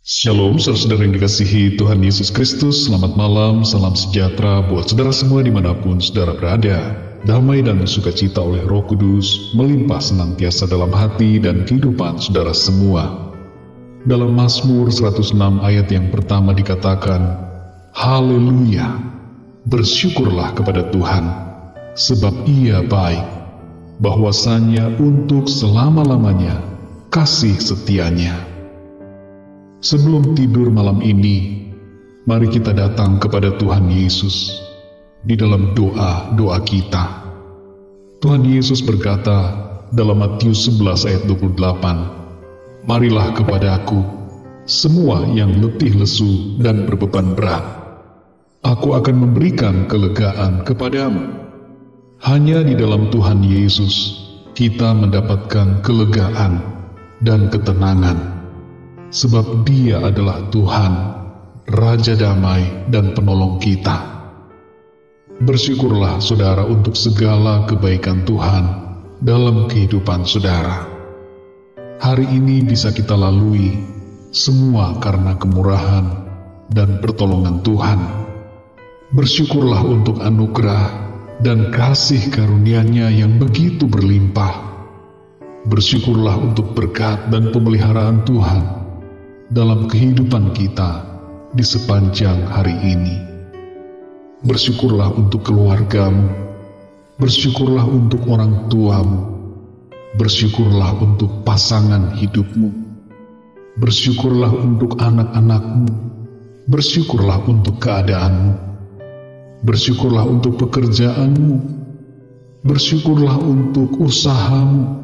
Shalom, saudara yang dikasihi Tuhan Yesus Kristus. Selamat malam, salam sejahtera buat saudara semua dimanapun saudara berada. Damai dan sukacita oleh Roh Kudus melimpah senantiasa dalam hati dan kehidupan saudara semua. Dalam Mazmur 106 ayat yang pertama dikatakan, Haleluya, bersyukurlah kepada Tuhan, sebab Ia baik, bahwasanya untuk selama-lamanya kasih setianya. Sebelum tidur malam ini, mari kita datang kepada Tuhan Yesus di dalam doa kita. Tuhan Yesus berkata dalam Matius 11 ayat 28, Marilah kepadaku, semua yang letih lesu dan berbeban berat. Aku akan memberikan kelegaan kepadamu. Hanya di dalam Tuhan Yesus, kita mendapatkan kelegaan dan ketenangan. Sebab Dia adalah Tuhan, Raja Damai dan Penolong kita. Bersyukurlah saudara untuk segala kebaikan Tuhan dalam kehidupan saudara. Hari ini bisa kita lalui semua karena kemurahan dan pertolongan Tuhan. Bersyukurlah untuk anugerah dan kasih karunia-Nya yang begitu berlimpah. Bersyukurlah untuk berkat dan pemeliharaan Tuhan dalam kehidupan kita di sepanjang hari ini. Bersyukurlah untuk keluargamu, bersyukurlah untuk orang tuamu, bersyukurlah untuk pasangan hidupmu, bersyukurlah untuk anak-anakmu, bersyukurlah untuk keadaanmu, bersyukurlah untuk pekerjaanmu, bersyukurlah untuk usahamu,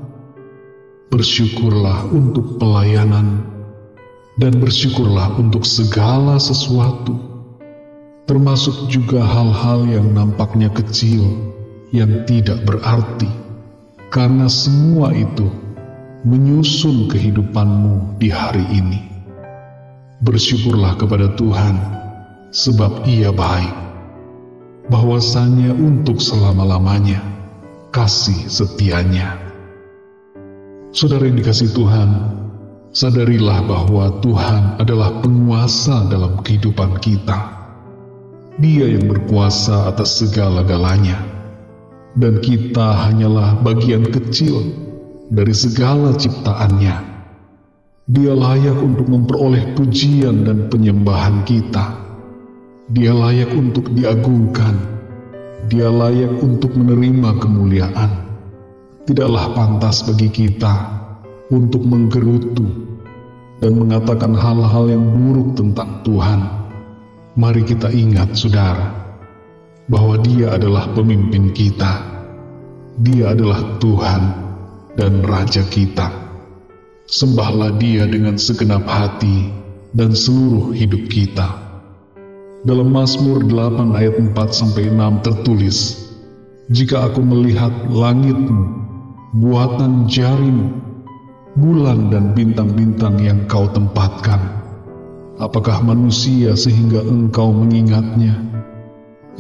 bersyukurlah untuk pelayananmu, dan bersyukurlah untuk segala sesuatu, termasuk juga hal-hal yang nampaknya kecil, yang tidak berarti, karena semua itu menyusun kehidupanmu di hari ini. Bersyukurlah kepada Tuhan, sebab Ia baik, bahwasanya untuk selama-lamanya kasih setianya. Saudara yang dikasihi Tuhan, sadarilah bahwa Tuhan adalah penguasa dalam kehidupan kita. Dia yang berkuasa atas segala-galanya, dan kita hanyalah bagian kecil dari segala ciptaannya. Dia layak untuk memperoleh pujian dan penyembahan kita. Dia layak untuk diagungkan. Dia layak untuk menerima kemuliaan. Tidaklah pantas bagi kita untuk menggerutu dan mengatakan hal-hal yang buruk tentang Tuhan. Mari kita ingat, saudara, bahwa Dia adalah pemimpin kita. Dia adalah Tuhan dan Raja kita. Sembahlah Dia dengan segenap hati dan seluruh hidup kita. Dalam Mazmur 8 ayat 4-6 tertulis, Jika aku melihat langitmu, buatan jarimu, bulan dan bintang-bintang yang Kau tempatkan, apakah manusia sehingga Engkau mengingatnya?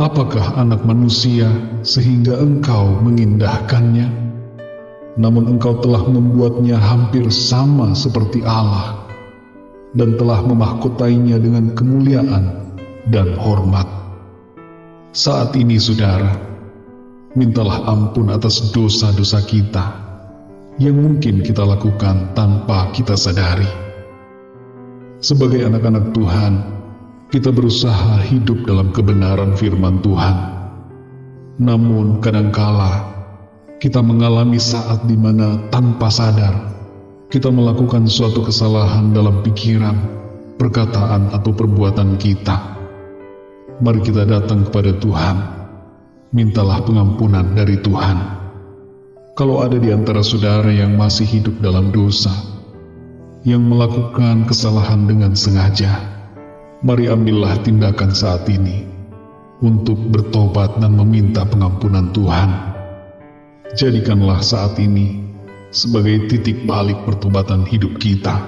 Apakah anak manusia sehingga Engkau mengindahkannya? Namun Engkau telah membuatnya hampir sama seperti Allah, dan telah memahkotainya dengan kemuliaan dan hormat. Saat ini, saudara, mintalah ampun atas dosa-dosa kita yang mungkin kita lakukan tanpa kita sadari. Sebagai anak-anak Tuhan, kita berusaha hidup dalam kebenaran firman Tuhan. Namun kadangkala kita mengalami saat di mana tanpa sadar kita melakukan suatu kesalahan dalam pikiran, perkataan, atau perbuatan kita. Mari kita datang kepada Tuhan, mintalah pengampunan dari Tuhan. Kalau ada di antara saudara yang masih hidup dalam dosa, yang melakukan kesalahan dengan sengaja, mari ambillah tindakan saat ini untuk bertobat dan meminta pengampunan Tuhan. Jadikanlah saat ini sebagai titik balik pertobatan hidup kita.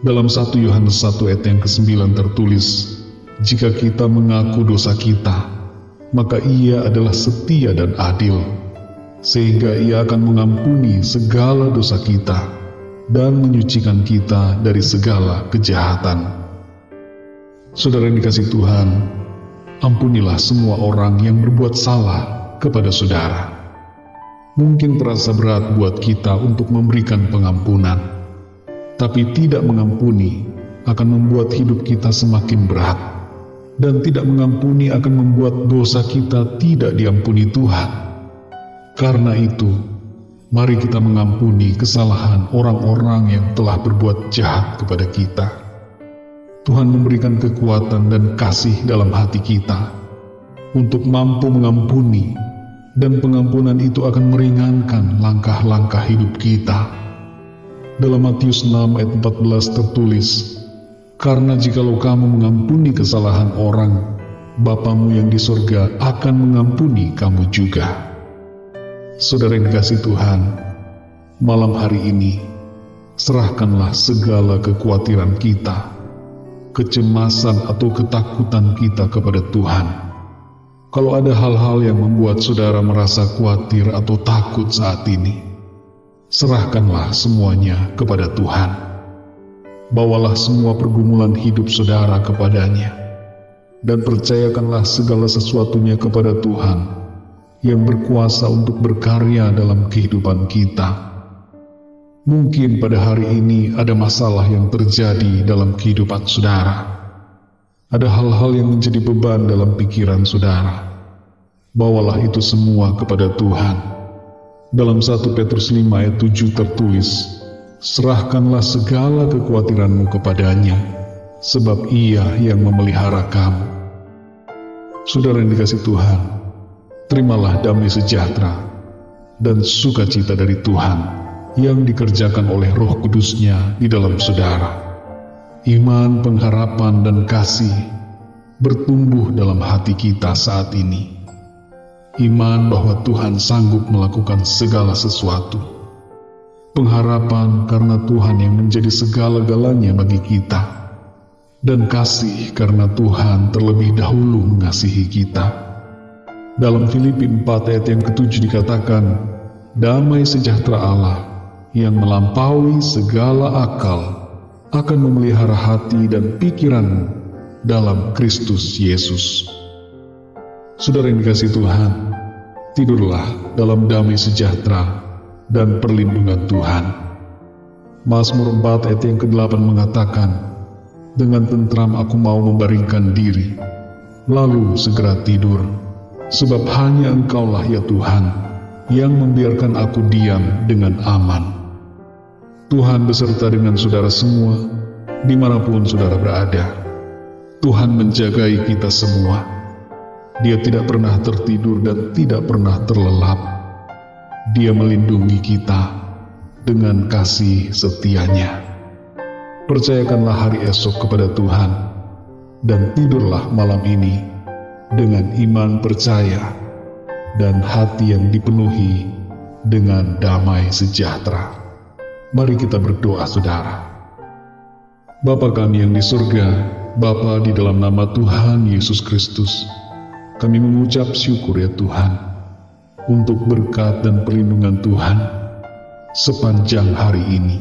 Dalam 1 Yohanes 1 ayat yang ke-9 tertulis, Jika kita mengaku dosa kita, maka Ia adalah setia dan adil, sehingga Ia akan mengampuni segala dosa kita dan menyucikan kita dari segala kejahatan. Saudara yang dikasihi Tuhan, ampunilah semua orang yang berbuat salah kepada saudara. Mungkin terasa berat buat kita untuk memberikan pengampunan, tapi tidak mengampuni akan membuat hidup kita semakin berat, dan tidak mengampuni akan membuat dosa kita tidak diampuni Tuhan. Karena itu, mari kita mengampuni kesalahan orang-orang yang telah berbuat jahat kepada kita. Tuhan memberikan kekuatan dan kasih dalam hati kita untuk mampu mengampuni, dan pengampunan itu akan meringankan langkah-langkah hidup kita. Dalam Matius 6 ayat 14 tertulis, "Karena jikalau kamu mengampuni kesalahan orang, Bapamu yang di sorga akan mengampuni kamu juga." Saudara yang dikasihi Tuhan, malam hari ini, serahkanlah segala kekhawatiran kita, kecemasan atau ketakutan kita kepada Tuhan. Kalau ada hal-hal yang membuat saudara merasa khawatir atau takut saat ini, serahkanlah semuanya kepada Tuhan. Bawalah semua pergumulan hidup saudara kepadanya, dan percayakanlah segala sesuatunya kepada Tuhan yang berkuasa untuk berkarya dalam kehidupan kita. Mungkin pada hari ini ada masalah yang terjadi dalam kehidupan saudara. Ada hal-hal yang menjadi beban dalam pikiran saudara. Bawalah itu semua kepada Tuhan. Dalam 1 Petrus 5 ayat 7 tertulis, "Serahkanlah segala kekhawatiranmu kepadanya, sebab Ia yang memelihara kamu." Saudara yang dikasihi Tuhan, terimalah damai sejahtera dan sukacita dari Tuhan yang dikerjakan oleh Roh Kudus-Nya di dalam saudara. Iman, pengharapan, dan kasih bertumbuh dalam hati kita saat ini. Iman bahwa Tuhan sanggup melakukan segala sesuatu. Pengharapan karena Tuhan yang menjadi segala-galanya bagi kita. Dan kasih karena Tuhan terlebih dahulu mengasihi kita. Dalam Filipi 4 ayat yang ke-7 dikatakan, "Damai sejahtera Allah yang melampaui segala akal akan memelihara hati dan pikiranmu dalam Kristus Yesus." Saudara yang dikasihi Tuhan, tidurlah dalam damai sejahtera dan perlindungan Tuhan. Mazmur 4 ayat yang ke-8 mengatakan, "Dengan tentram aku mau membaringkan diri, lalu segera tidur. Sebab hanya Engkaulah ya Tuhan, yang membiarkan aku diam dengan aman." Tuhan beserta dengan saudara semua, dimanapun saudara berada. Tuhan menjagai kita semua. Dia tidak pernah tertidur dan tidak pernah terlelap. Dia melindungi kita dengan kasih setianya. Percayakanlah hari esok kepada Tuhan, dan tidurlah malam ini dengan iman percaya dan hati yang dipenuhi dengan damai sejahtera. Mari kita berdoa, saudara. Bapa kami yang di surga, Bapa, di dalam nama Tuhan Yesus Kristus, kami mengucap syukur ya Tuhan, untuk berkat dan perlindungan Tuhan sepanjang hari ini.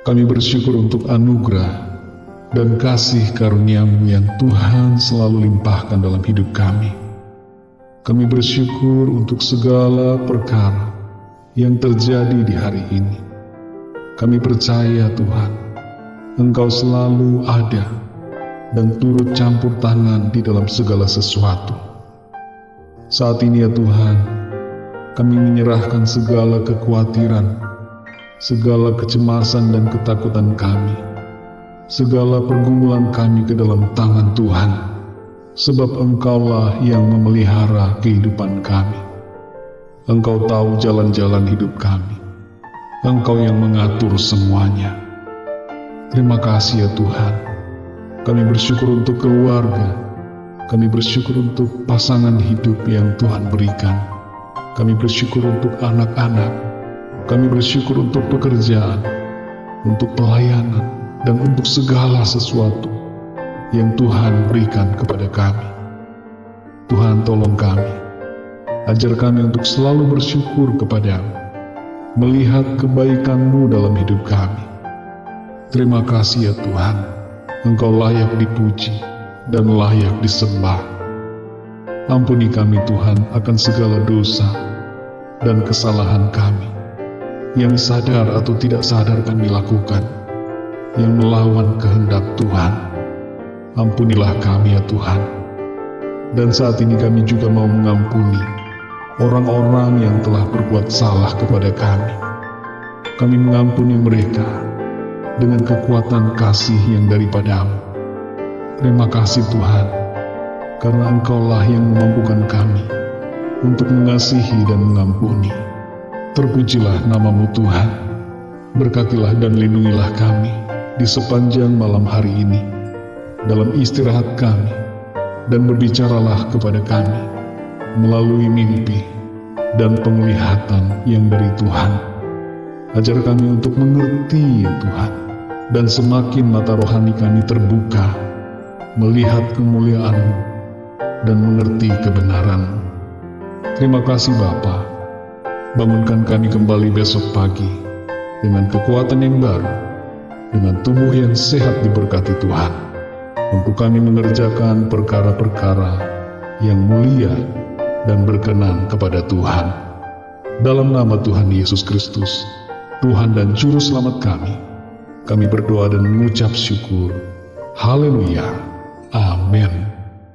Kami bersyukur untuk anugerah dan kasih karunia-Mu yang Tuhan selalu limpahkan dalam hidup kami. Kami bersyukur untuk segala perkara yang terjadi di hari ini. Kami percaya Tuhan, Engkau selalu ada dan turut campur tangan di dalam segala sesuatu. Saat ini ya Tuhan, kami menyerahkan segala kekhawatiran, segala kecemasan dan ketakutan kami, segala pergumulan kami ke dalam tangan Tuhan, sebab Engkaulah yang memelihara kehidupan kami. Engkau tahu jalan-jalan hidup kami. Engkau yang mengatur semuanya. Terima kasih ya Tuhan. Kami bersyukur untuk keluarga. Kami bersyukur untuk pasangan hidup yang Tuhan berikan. Kami bersyukur untuk anak-anak. Kami bersyukur untuk pekerjaan, untuk pelayanan, dan untuk segala sesuatu yang Tuhan berikan kepada kami. Tuhan tolong kami, ajar kami untuk selalu bersyukur kepada-Mu. melihat kebaikan-Mu dalam hidup kami. Terima kasih ya Tuhan, Engkau layak dipuji dan layak disembah. Ampuni kami Tuhan akan segala dosa dan kesalahan kami, yang sadar atau tidak sadar kami lakukan, yang melawan kehendak Tuhan. Ampunilah kami ya Tuhan. Dan saat ini kami juga mau mengampuni orang-orang yang telah berbuat salah kepada kami. Kami mengampuni mereka dengan kekuatan kasih yang daripada-Mu. Terima kasih Tuhan, karena Engkau-lah yang memampukan kami untuk mengasihi dan mengampuni. Terpujilah nama-Mu Tuhan. Berkatilah dan lindungilah kami di sepanjang malam hari ini, dalam istirahat kami, dan berbicaralah kepada kami melalui mimpi dan penglihatan yang dari Tuhan. Ajar kami untuk mengerti ya Tuhan, dan semakin mata rohani kami terbuka, melihat kemuliaan-Mu dan mengerti kebenaran-Mu. Terima kasih Bapa. Bangunkan kami kembali besok pagi dengan kekuatan yang baru, dengan tubuh yang sehat diberkati Tuhan, untuk kami mengerjakan perkara-perkara yang mulia dan berkenan kepada Tuhan. Dalam nama Tuhan Yesus Kristus, Tuhan dan Juru Selamat kami berdoa dan mengucap syukur. Haleluya. Amin.